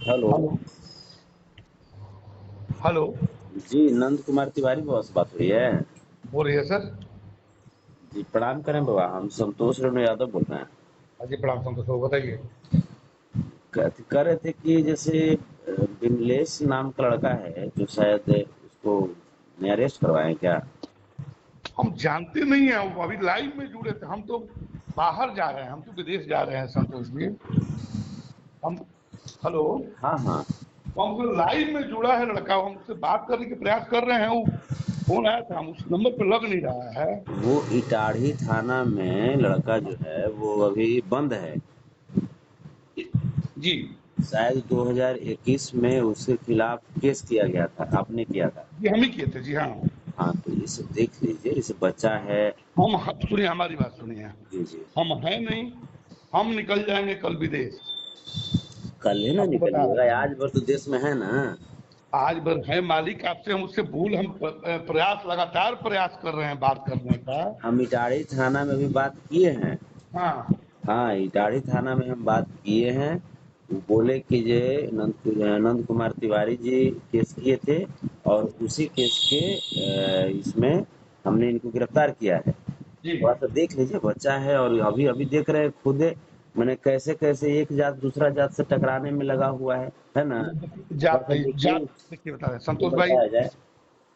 Hello. Hello. Hello. जी, नंद कुमार तिवारी बाबा से बात हुई है? हो रही है सर। जी, प्रणाम करें बाबा, हम संतोष रेणु यादव बोल रहे हैं। अजी प्रणाम संतोष बाबू, बताइए। कह रहे थे कि जैसे विमलेश नाम का लड़का है जो शायद उसको अरेस्ट करवाएं क्या? हम जानते नहीं हैं, वो अभी लाइव में जुड़े थे। हम तो बाहर जा रहे हैं, हम तो विदेश जा रहे हैं संतोष जी। हम हेलो। हाँ हाँ। वो हमको लाइव में जुड़ा है लड़का, हम उससे बात करने के प्रयास कर रहे हैं। वो फोन आया था, हम उस नंबर पे लग नहीं रहा है। वो इटाढ़ी थाना में लड़का जो है वो अभी बंद है। जी। शायद 2021 में उसके खिलाफ केस किया गया था, आपने किया था। जी हम ही किए थे, जी हाँ। हाँ, तो इसे देख लीजिए, इसे बच्चा है। सुनिए, हमारी बात सुनिए। जी जी। हम हैं नहीं। हम निकल जाएंगे कल विदेश। कल ही ना आपको बता निकलिएगा, रहे हैं, आज भर तो देश में है ना। आज भर है मालिक आपसे, हम उससे भूल, हम प्रयास, लगातार प्रयास कर रहे हैं बात करने का। हम इटाड़ी थाना में भी बात किए हैं। हाँ। हाँ, इटाड़ी थाना में हम बात किए हैं। वो बोले कि ये नंद कुमार तिवारी जी केस किए थे और उसी केस के इसमें हमने इनको गिरफ्तार किया है। जी। थोड़ा सा देख लीजिए, बच्चा है और अभी अभी देख रहे हैं खुद। मैंने कैसे कैसे एक जात दूसरा जात से टकराने में लगा हुआ है ना। थोड़ा जात सा नहीं, देखिए, जात देखिए, बता रहे हैं उसको संतोष भाई। बताया जाए।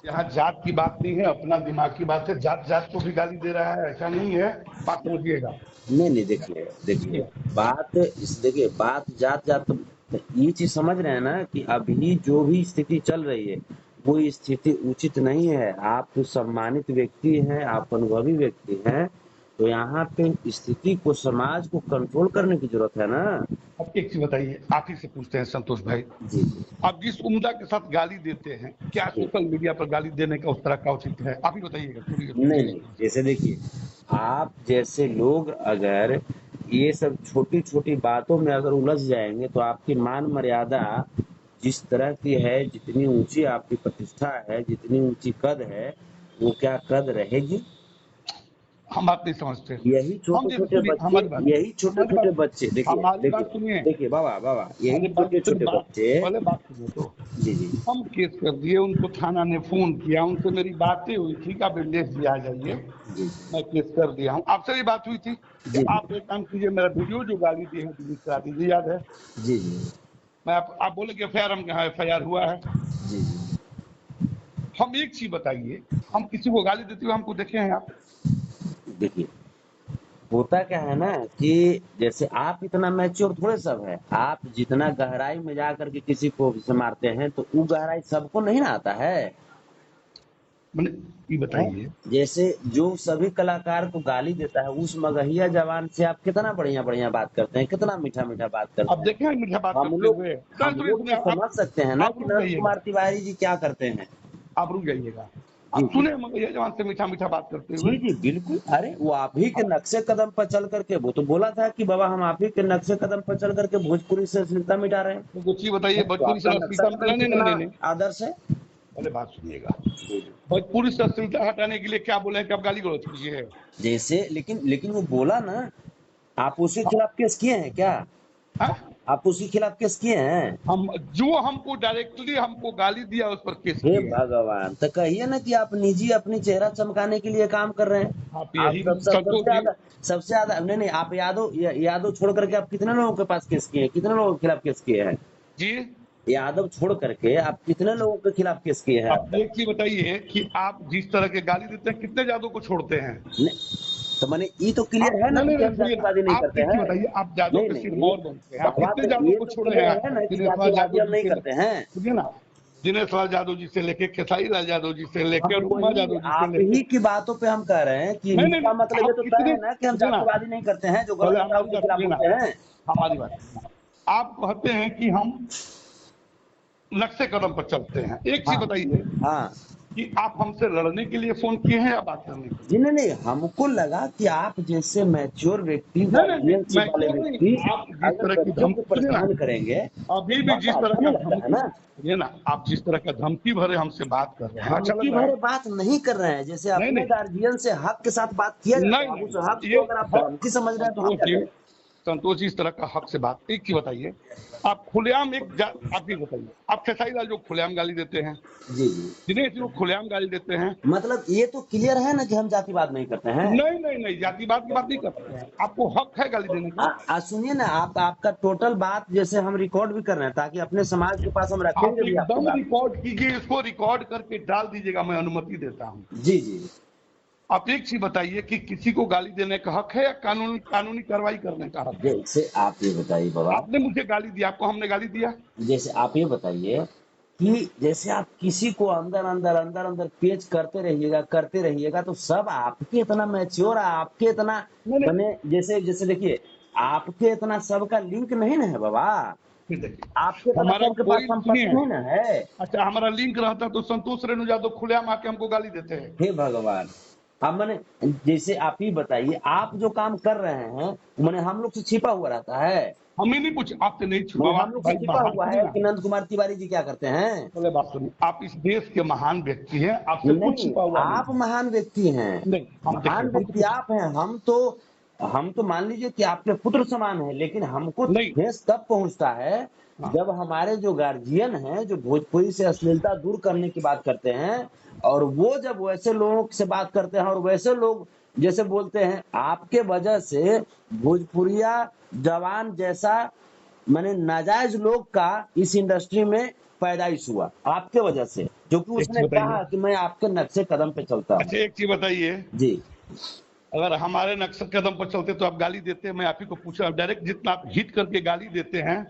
यहाँ जात की बात नहीं है, अपना दिमाग की बात है। जात जात को भी गाली दे रहा है, ऐसा नहीं है। बात समझिएगा। नहीं नहीं, देखिए देखिए, देखिए, देखिए बात जात जात ये चीज समझ रहे हैं ना कि अभी जो भी स्थिति चल रही है वो स्थिति उचित नहीं है। आप तो सम्मानित व्यक्ति हैं, आप अनुभवी व्यक्ति हैं, तो यहाँ पे स्थिति को, समाज को कंट्रोल करने की जरूरत है ना। अब एक चीज बताइए, आप ही से पूछते हैं संतोष भाई। जी जी आप जिस उम्दा के साथ गाली देते हैं, क्या जी। सोशल मीडिया पर गाली देने का उस तरह का उचित है? आप ही बताइएगा, सुनिए नहीं सुनिए। नहीं, जैसे देखिए, आप जैसे लोग अगर ये सब छोटी छोटी बातों में अगर उलझ जाएंगे तो आपकी मान मर्यादा जिस तरह की है, जितनी ऊंची आपकी प्रतिष्ठा है, जितनी ऊंची कद है, वो क्या कद रहेगी? हम बात नहीं समझते। यही हम छोटे जैसे छोटे सुनिए बच्चे, हमारी बात, यही छोटे हमारी छोटे बात, बच्चे, देखिए हमारी देखिए बात सुनिए। देखिए बाबा बाबा, यही अरे बात छोटे फिर छोटे बात, बच्चे। पहले बात सुनिए तो। जी जी हम केस कर दिए, उनको थाना ने फोन किया, उनसे मेरी बातें हुई थी कि आप विमलेश जी आ जाइए। जी मैं केस कर दिया हूँ। आपसे भी बात हुई थी कि जी आप एक काम कीजिए, मेरा वीडियो जो गाली दिए हैं डिलीट करा दीजिए, याद है? जी जी मैं आप बोले कि एफआईआर, हम यहाँ एफआईआर हुआ है। जी जी। हम एक चीज बताइए, हम किसी को गाली देते हुए हमको देखे हैं आप? देखिए, होता क्या है ना कि जैसे आप इतना मैच्योर थोड़े सब है, आप जितना गहराई में जा करके किसी को से मारते हैं तो वो गहराई सबको नहीं ना आता है। मैंने ये हैं? बताइए। जैसे जो सभी कलाकार को गाली देता है, उस मगहिया जवान से आप कितना बढ़िया बढ़िया बात करते हैं, कितना मीठा मीठा बात करते आप हैं। देखे हैं मीठा बात हम करते लोग हुए? हम सुनिए लोग सुनिए, तो समझ सकते हैं ना आप कि रुक नंद जाइएगा। कुमार तिवारी जी क्या करते हैं। आप रुक जाइएगा। जी आप जी सुने मगैया जवान से मीठा मीठा बात करते हुए? जी जी बिल्कुल। अरे वो आप ही के नक्शे कदम पर चल करके, वो तो बोला था कि बाबा हम आप ही के नक्शे कदम पर चल करके भोजपुरी से अश्लीलता मिटा रहे हैं। तो कुछ ही बताइए, तो भोजपुरी आपका से नक्शा अश्लीलता, कदम नहीं नहीं कितना नहीं नहीं, आदर्श है। पहले बात सुनिएगा। जी जी। भोजपुरी से अश्लीलता हटाने के लिए क्या बोले हैं कि आप गाली गलौज कीजिए? जैसे लेकिन लेकिन वो बोला ना, आप उसके खिलाफ केस किए हैं क्या? हाँ? आप उसके खिलाफ केस किए हैं? हम जो हमको डायरेक्टली हमको गाली दिया उस पर केस हे किए हैं। भगवान, तो कहिए ना कि आप निजी अपनी चेहरा चमकाने के लिए काम कर रहे हैं। आप आप यही सबसे संतोष जी। ज्यादा, नहीं नहीं, आप यादव छोड़ करके आप कितने लोगों के पास केस किए हैं, कितने लोगों के खिलाफ केस किए हैं? जी। यादव छोड़ करके आप कितने लोगों के खिलाफ केस किए हैं आप अब तक? एक चीज बताइए कि आप जिस तरह के गाली देते हैं, कितने जादू को छोड़ते हैं? तो मैंने ये तो क्लियर आप है ना नहीं नहीं कि नहीं, हम सुनिए ना। जातिवादी नहीं आप करते एक चीज हैं। बताइए, आप जादव नहीं के नहीं, सिरमौर बनते हैं, आप बाबा कितने तो जादव ये को तो छोड़े क्लियर हैं? है ना कि दिनेश लाल जातिवादी यादव हम जी नहीं से करते हैं। सुनिए ना, दिनेश लाल यादव जी से लेके खेसारी लाल यादव जी से लेके हम रुकमा वही यादव जी से आप लेके, ही की बातों पे हम कह रहे हैं कि नहीं नहीं इनका नहीं, मतलब ये आप तो तय कितने, है ना कि हम सुनिए ना, जातिवादी नहीं करते हैं जो पहले गलत होता है हमारी उसके बात खिलाफ सुनिए ना, बोलते हैं। हमारी बात सुनिए ना। आप कहते हैं कि हम नक्शे कदम पर चलते हैं। एक चीज हाँ बताइए हाँ। कि आप हमसे लड़ने के लिए फोन किए हैं या बात करने के जी लिए? नहीं नहीं, हमको लगा कि आप जैसे मैच्योर व्यक्ति, नहीं नहीं नहीं, गार्जियनशिप मैं वाले क्यों नहीं। व्यक्ति आप जिस अगर तरह की बच्चों को सुनिए ना, परेशान करेंगे अभी भी थोड़ा सा जिस तरह अच्छा का नहीं लगता है धमकी, ना। सुनिए ना, आप जिस तरह का धमकी भरे हमसे बात कर रहे हैं, अच्छा धमकी लग रहा है? भरे बात नहीं कर रहे हैं, जैसे नहीं अपने नहीं गार्जियन से हक के साथ बात किया जाता नहीं है, अब नहीं उस हक नहीं, को ये अगर आप हक, धमकी समझ रहे हैं तो हम संतोष क्या जी, करें? संतोष जी इस तरह का हक से बात एक चीज बताइए, आप खुलेआम आप ये बताइए, आप खेसारी लाल जो खुलेआम गाली देते हैं, जी जी, दिनेश जी वो खुलेआम गाली देते हैं। मतलब ये तो क्लियर है ना कि हम जातिवाद नहीं करते हैं। नहीं नहीं नहीं, जातिवाद की बात नहीं करते हैं, आपको हक है गाली देने का। सुनिए ना, आपका टोटल बात जैसे हम रिकॉर्ड भी कर रहे हैं ताकि अपने समाज के पास हम आप रखेंगे भी आपकी एकदम बात। रिकॉर्ड कीजिए, इसको रिकॉर्ड करके डाल दीजिएगा, मैं अनुमति देता हूँ। जी जी, आप एक चीज बताइए कि किसी को गाली देने का हक है या कानूनी कार्रवाई करने का हक है? जैसे आप ये बताइए बाबा, आपने मुझे गाली दिया, आपको हमने गाली दिया? जैसे आप ये बताइए कि जैसे आप किसी को अंदर अंदर अंदर अंदर पेच करते रहिएगा तो सब आपके इतना मैच्योर, आपके इतना नहीं नहीं, बने, जैसे जैसे देखिए, आपके इतना सबका लिंक नहीं ना है बाबा, फिर देखिए, आपके इतना हमारा सबके पास कोई संपत्ति सुनिए, नहीं ना है। अच्छा हमारा लिंक रहता तो संतोष रेणु यादव खुलेआम आके हमको गाली देते हैं। हे भगवान, हम मैंने, जैसे आप ही बताइए, आप जो काम कर रहे हैं मैंने हम लोग से छिपा हुआ रहता है। हम ही नहीं पूछे, आपसे नहीं छुपा, मैंने हम आप लोग से भाई छिपा महान हुआ सुनिए है ना, कि नंद कुमार तिवारी जी क्या करते हैं। बोले बात सुनिए, आप इस देश के महान व्यक्ति हैं, आपसे कुछ नहीं, छुपा हुआ नहीं आप महान व्यक्ति हैं, नहीं, हम देखिए महान हम तो व्यक्ति कुछ आप हैं। हम तो मान लीजिए कि आपके पुत्र समान है, लेकिन हमको नहीं। ठेस तब पहुंचता है हाँ, जब हमारे जो गार्जियन हैं जो भोजपुरी से अश्लीलता दूर करने की बात करते हैं, और वो जब वैसे लोगों से बात करते हैं और वैसे लोग जैसे बोलते हैं, आपके वजह से भोजपुरिया जवान जैसा मैंने नाजायज लोग का इस इंडस्ट्री में पैदाइश हुआ आपके वजह से, जो कि एक चीज उसने बताइए, कहा कि मैं आपके नक्शे कदम पे चलता हूँ। अच्छा एक चीज बताइए, जी, अगर हमारे नक्शे कदम पर चलते तो आप गाली देते? मैं आप ही को पूछा, डायरेक्ट जितना आप हिट करके गाली देते हैं।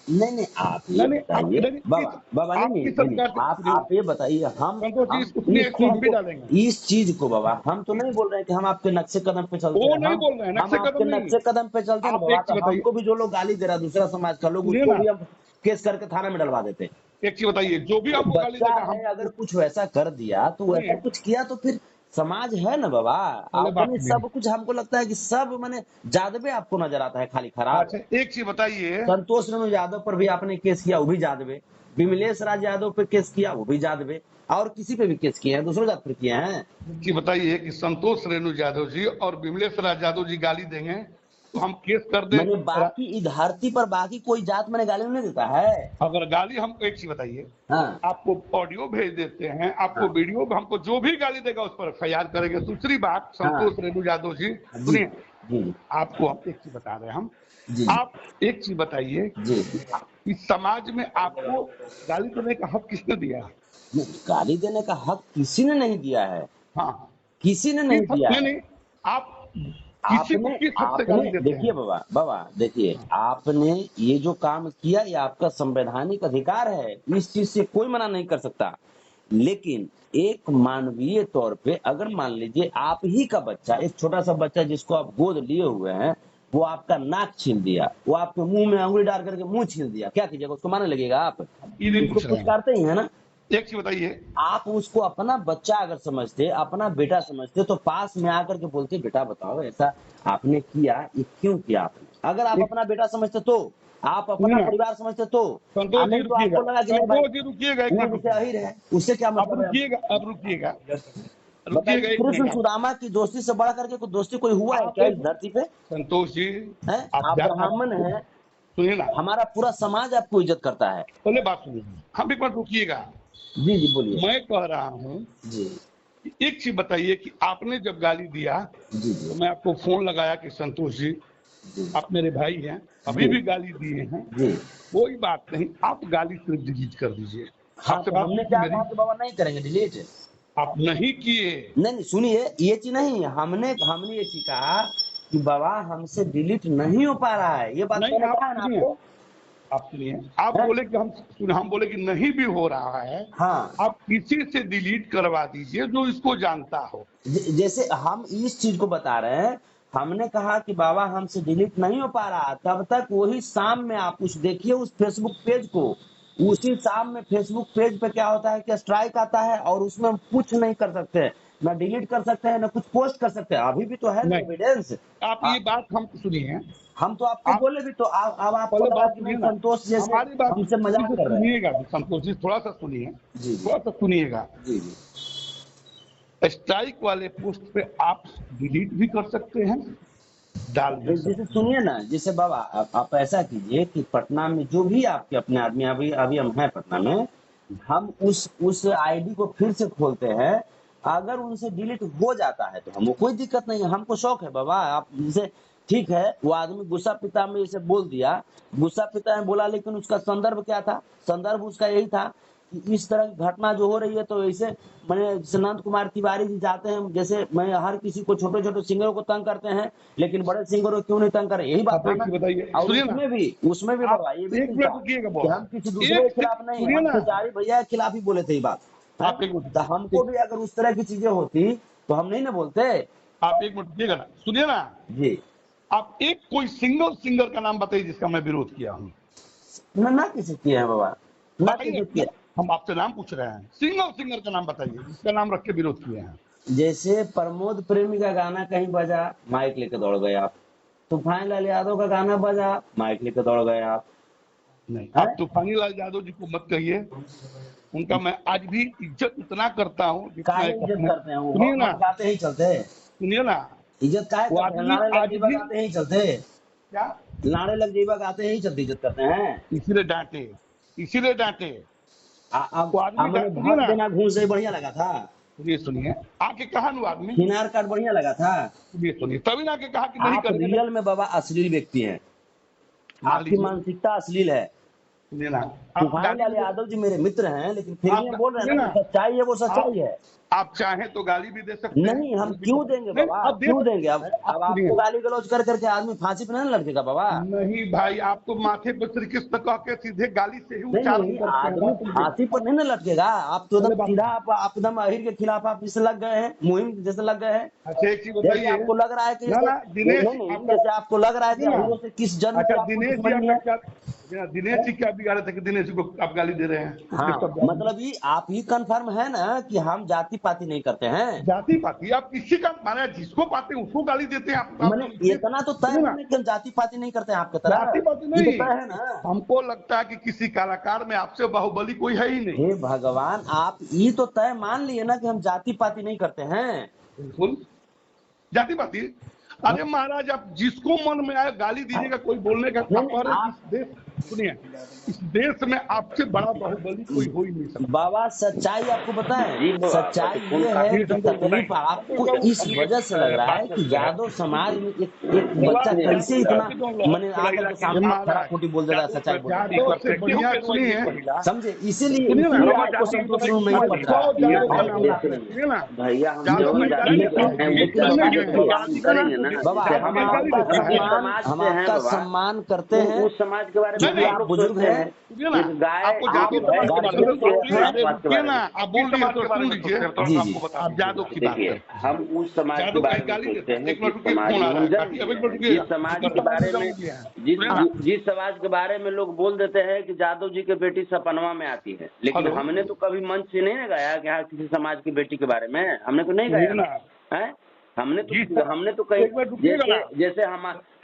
नहीं नहीं, आप ये नहीं नहीं, आप बताइए नहीं नहीं, बाबा, बाबा नहीं नहीं आपकी नहीं नहीं, सरकार से सुनिए ना, आप ये बताइए, संतोष जी हम इसको सुनिए, इस इसको चीज हम भी को, डालेंगे। बाबा, हम तो नहीं बोल रहे हैं कि हम आपके नक्शे कदम पे चलते वो हैं, नहीं बोल रहे हैं, हम नक्शे आपके कदम नहीं। नक्शे कदम पे चलते हैं ना आप बाबा, एक चीज तो बताइए, हमको भी जो लोग गाली दे रहा है दूसरा समाज का लोग, सुनिए उसको ना, भी हम केस करके थाना में डलवा देते हैं। एक चीज बताइए, जो भी तो आपको गाली बच्चा देगा है, हम अगर कुछ वैसा कर दिया तो वैसा सुनिए, कुछ किया तो फिर समाज है ना बाबा। पहले बात अपने सुनिए। सब कुछ, हमको लगता है कि सब मैंने जादवे आपको नजर आता है खाली खराब। अच्छा एक चीज बताइए, संतोष रेणु यादव पर भी आपने केस किया, वो भी जादवे। विमलेश राज यादव पे केस किया, वो भी जादवे। और किसी पे भी केस किए हैं, दूसरों जात पर किए हैं। एक चीज बताइए कि संतोष रेणु यादव जी और विमलेश राज यादव जी गाली देंगे तो हम केस कर दें? मैंने बाकी इस धरती पर बाकी कोई जात मैंने गाली नहीं देता है। अगर गाली, हम एक चीज बताइए, हाँ आपको ऑडियो भेज देते हैं, आपको हाँ वीडियो, हमको जो भी गाली देगा उस पर एफआईआर करेंगे। दूसरी बात, हाँ, संतोष रेणु यादव जी जी सुनिए, जी आपको हम एक चीज बता रहे हैं, हम जी आप एक चीज बताइए, जी, इस समाज में आपको गाली देने का हक किसने दिया? नहीं, गाली देने का हक किसी ने नहीं दिया है, हाँ, किसी ने किस नहीं हक, दिया नहीं है। नहीं, आप किसी को आपने किस हक से आपने गाली देते देखिए हैं? बाबा, देखिए, आपने ये जो काम किया ये आपका संवैधानिक अधिकार है, इस चीज से कोई मना नहीं कर सकता। लेकिन एक मानवीय तौर पे अगर मान लीजिए आप ही का बच्चा, एक छोटा सा बच्चा जिसको आप गोद लिए हुए हैं, वो आपका नाक छीन दिया, वो आपके मुंह में अंगुली डाल करके मुंह छीन दिया, क्या कीजिएगा? उसको मारने लगेगा आप? ये नहीं उसको पूछ रहे पुचकारते ही है ना। हैं, एक चीज बताइए, आप उसको अपना बच्चा अगर समझते, अपना बेटा समझते, तो पास में आकर के बोलते बेटा बताओ ऐसा आपने किया, ये क्यों किया आपने? अगर आप एक अपना बेटा समझते तो, आप सुनिए अपना ना, परिवार समझते तो। संतोष जी नहीं तो रुकिएगा, आपको लगा कि नहीं भाई, संतोष जी रुकिएगा, एक वो मिनट जैसे रुकिए, अहिर है, उससे क्या अब मतलब है हमको? रुकिएगा, अब रुकिएगा, रुकिएगा बताइए, एक कृष्ण मिनट। आप सुदामा की दोस्ती से बढ़ करके कोई दोस्ती कोई हुआ है आप क्या एक इस धरती पे? संतोष जी, है, आप आप ब्राह्मण हैं, सुनिए ना, हमारा पूरा समाज आपको इज्जत करता है। पहले बात सुनिए, हम एक बार रुकिएगा। जी जी, बोलिए। मैं कह रहा हूँ जी कि एक चीज बताइए कि आपने जब गाली दिया जी तो जी मैं आपको फोन लगाया कि संतोष जी जी आप मेरे भाई हैं, अभी जी भी गाली दिए हैं, जी। कोई बात नहीं, आप गाली सिर्फ डिलीट कर दीजिए। हाँ, आपसे तो बात हमने हुई थी क्या मेरी, कहा कि बाबा नहीं करेंगे डिलीट। आप नहीं किए। नहीं नहीं, सुनिए, ये चीज नहीं, हमने हमने ये चीज कहा कि बाबा हमसे डिलीट नहीं हो पा रहा है, ये बात नहीं, मैंने आप कहा है ना सुनिए, आपको। आप सुनिए, आप है? बोले कि हम बोले कि नहीं भी हो रहा है, हाँ, आप किसी से डिलीट करवा दीजिए जो इसको जानता हो। जैसे हम इस चीज को बता रहे हैं, हमने कहा कि बाबा हमसे डिलीट नहीं हो पा रहा, तब तक वही शाम में आप उस देखिए उस फेसबुक पेज को, उसी शाम में फेसबुक पेज पे क्या होता है कि स्ट्राइक आता है और उसमें हम कुछ नहीं कर सकते, ना डिलीट कर सकते हैं ना कुछ पोस्ट कर सकते हैं, अभी भी तो है ना नहीं, एविडेंस। आप ये बात हम सुनिए, हम तो आपको आप बोले भी तो अब आपको पहले लगा बात कि नहीं सुनिए ना, संतोष जैसे हमारी बात हमसे किसी मजाक से कर रहे हैं। सुनिएगा, संतोष जी थोड़ा सा सुनिए, जी जी थोड़ा सा सुनिएगा। जी जी स्ट्राइक वाले पोस्ट पे आप डिलीट भी कर सकते हैं डाल दिया जैसे सब। सुनिए ना, जैसे बाबा आप ऐसा कीजिए कि पटना में जो भी आपके अपने आदमी, अभी अभी हम हैं पटना में, हम उस आईडी को फिर से खोलते हैं। अगर उनसे डिलीट हो जाता है तो हमको कोई दिक्कत नहीं है, हमको शौक है बाबा। आप जैसे ठीक है, वो आदमी गुस्सा पिता में जैसे बोल दिया, गुस्सा पिता में बोला, लेकिन उसका संदर्भ क्या था? संदर्भ उसका यही था कि इस तरह की घटना जो हो रही है, तो ऐसे मैंने जैसे नंद कुमार तिवारी जी जाते हैं, जैसे मैं हर किसी को, छोटे छोटे सिंगरों को तंग करते हैं, लेकिन बड़े सिंगरों को क्यों नहीं तंग करे, यही बात आप था एक ना। चीज बताइए, और सुनिए ना, उसमें भी आप बाबा ये भी एक चीज मिनट था रुकिएगा कि बॉस, हम किसी दूसरे के खिलाफ नहीं, सुनिए हम ना, खेसारी भैया के खिलाफ ही बोले थे ये बात है। आप एक तो हमको मिनट, भी अगर उस तरह की चीजें होती तो हम नहीं ना बोलते। आप एक मिनट रुकिएगा ना, सुनिए ना, जी, आप एक कोई सिंगल सिंगर का नाम बताइए जिसका मैं विरोध किया हूँ। ना किसी किए हैं बाबा, ना बताइए किसी ना, किए। हम आपसे नाम पूछ रहे हैं, सिंगल सिंगर का नाम बताइए जिसका नाम रख के विरोध किए हैं। जैसे प्रमोद प्रेमी का गाना कहीं बजा, माइक लेके दौड़ गए आप। तूफान लाल यादव का गाना बजा, माइक लेके दौड़ गए आप। नहीं, हैं? आप तूफानी लाल यादव जी को मत कहिए, उनका मैं आज भी इज्जत इतना करता हूँ जितना काहे एक इज्जत अपने, करते हैं? वो सुनिए हॉट ना, हॉट गाते ही चलते। सुनिए ना, इज्जत काहे वो करते हैं? आदमी नारे लग आज जीवा भी, गाते ही चलते। क्या, नारे लग जीवा गाते ही चलते इज्जत करते हैं। इसीलिए डांटे, इसीलिए डांटे, अब वो आदमी मैंने सुनिए भाग ना, देना घूस से बढ़िया लगा था। सुनिए सुनिए, आके कहा वो आदमी, हिनार काट बढ़िया लगा था। सुनिए सुनिए, तभी ना आके कहा कि नहीं आप करिएगा। रियल में बाबा अश्लील व्यक्ति हैं, मान आपकी लीजिए, मानसिकता अश्लील है। सुनिए ना, आप तूफान गाली लाल भी दे, यादव जी मेरे मित्र हैं, लेकिन फिर भी हम बोल रहे हैं सुनिए ना ना, कि सच्चाई है, वो आप सच्चाई है। आप चाहें तो गाली भी दे सकते हैं, नहीं, हम नहीं भी क्यों कर, देंगे नहीं बाबा, आप दे क्यों देंगे? सकते हैं, आप अब सुनिए, आपको गाली गलौज कर करके आदमी फांसी पे नहीं लटकेगा बाबा। नहीं भाई, आप तो माथे पर श्री कृष्ण कह के सीधे गाली से ही नहीं उच्चारण नहीं, करते हैं, आदमी बात सुनिए, फांसी पर नहीं ना लटकेगा। आप तो पहले एकदम बात, सीधा, आप एकदम अहिर के खिलाफ आप इससे लग गए हैं, मुहिम जैसे लग गए हैं। अच्छा एक चीज जैसे बताइए, आपको लग रहा है कि ना जैसे ना नहीं दिनेश नहीं, आपका, जैसे आपको लग रहा है कि सुनिए ना, अहिरों से किस जन्म की अच्छा आपको दिनेश जी दुश्मनी आपका है। क्या, दिनेश जी क्या बिगाड़े थे कि दिनेश जी को आप गाली दे रहे हैं, इसलिए हाँ, सब गाली, मतलब ये आप ही कंफर्म है ना कि हम जाति पाति नहीं करते हैं। जाति पाति आप किसी का माने, जिसको पाते हैं उसको गाली देते हैं आप मैंने ये, इतना तो तय सुनिए है ना, ना कि हम जाति पाति नहीं करते हैं आपके तरह। जाति पाति ये तो नहीं, तय है ना। हमको लगता है कि किसी कलाकार में आपसे बाहुबली कोई है ही नहीं, हे भगवान, आप ये तो तय मान लिए ना कि हम जाति पाति नहीं करते हैं। बिल्कुल जाति पाति, अरे महाराज आप जिसको मन में आए गाली दीजिएगा, कोई बोलने का, नहीं आप कह नहीं, रहे हैं कि आप इस देश, सुनिए, इस देश में आपसे बड़ा बाहुबली कोई हो ही नहीं सकता। बाबा सच्चाई आपको जी बताएं, बाबा, सच्चाई फोन ये है जी कि संतोष तकलीफ बताइए, आपको इस वजह से लग रहा है कि यादव समाज में एक बच्चा सुनिए, कैसे इतना मैंने आकर के सामने खड़ा महाराज खोटी बोल देता है, सच्चाई बोल देता यादव से बढ़िया, सुनिए है। समझे? इसीलिए सुनिए ना, इसीलिए आपको संतोष रूम नहीं पड़ रहा है। जादव का नाम ये लाते हैं, सुनिए ना, भैया हम जादव जो में जाति गाली के देते हैं हैं, वो एक मिनट जाति सुनिए, के काम करेंगे ना। बाबा जैसे हम हम गाली आपका देते हैं, जिस सम्मान, समाज हम से हैं आपका बाबा, सम्मान करते हैं, उस समाज के बारे में क्योंकि हम आप लोग बुजुर्ग सोचते हैं। हैं। सुनिए ना, एक गाय आपको जाति जो समाज के है, बारे में वो सुनिए, है समाज के सुनिए बारे ना, में। आप बोल रही है तो सुन लीजिए, जी जी, आप जादव की बात देखिए, करते हैं, हम उस समाज के जादव बारे कहीं में गाली सोचते देते हैं, हैं एक जिस मिनट रुकिए, समाज फोन आ में रहा हम है, जन्म काटिए, अब लिए एक मिनट हैं, रुकिएगा, जिस समाज जिस के समाज बारे में में जन्म लिया है, जिस सुनिए ना, जिस समाज के बारे में लोग बोल देते हैं कि जादव जी की बेटी सपनवा में आती है, लेकिन हेलो, हमने तो कभी मंच से नहीं ना गाया कि हाँ किसी समाज की बेटी के बारे में हमने तो नहीं सुनिए गाया ना, है। हमने जी सर, तो कहीं एक मिनट रुकिएगा जैसे ना, जैसे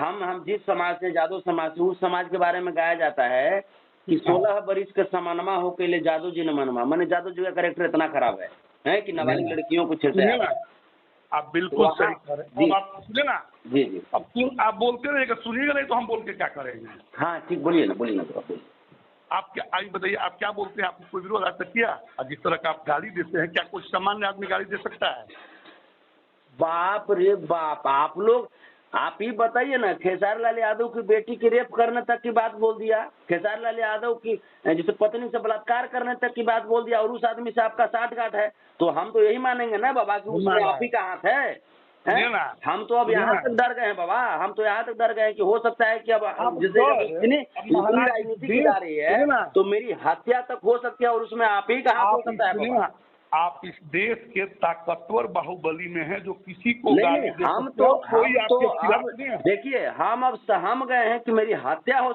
हम जिस समाज से, जादव समाज से, उस समाज के बारे में गाया जाता है कि 16 बरिस के समानमा हो के लिए जादव जी ने मनमा, मैंने जादव जी का कैरेक्टर इतना खराब है कि नाबालिग लड़कियों को छेड़ता सुनिए है। ना, आप बिल्कुल वहाँ सही कह रहे हैं, जी अब आप सुनिए ना, जी जी, अब आप बोलते रहिएगा, सुनिएगा नहीं तो हम बोल के क्या करेंगे, हाँ ठीक, बोलिए ना तो आप बोलिए। आप क्या, आइए बताइए आप क्या बोलते हैं, आपको कोई विरोध आज तक किया? और जिस तरह का आप गाली देते हैं, क्या कोई सामान्य आदमी गाली दे सकता है? बाप रे बाप, आप ही बताइए ना, खेसारी लाल यादव की बेटी की रेप करने तक की बात बोल दिया, खेसारी लाल यादव की जैसे पत्नी से बलात्कार करने तक की बात बोल दिया, और उस आदमी से आपका साठगांठ है, तो हम तो यही मानेंगे ना बाबा कि उसमें आप ही का हाथ है। हम तो अब यहाँ तक डर गए हैं बाबा, हम तो यहाँ तक डर गए हैं कि हो सकता है कि अब जैसे इतनी राजनीति की जा रही है तो मेरी हत्या तक हो सकती है, और उसमें आप ही का हाथ हो सकता है बाबा। आप इस देश के ताकतवर बाहुबली में हैं जो किसी को नहीं, हम तो कोई आपके खिलाफ नहीं है। देखिए, हम अब सहम गए हैं कि मेरी हत्या हो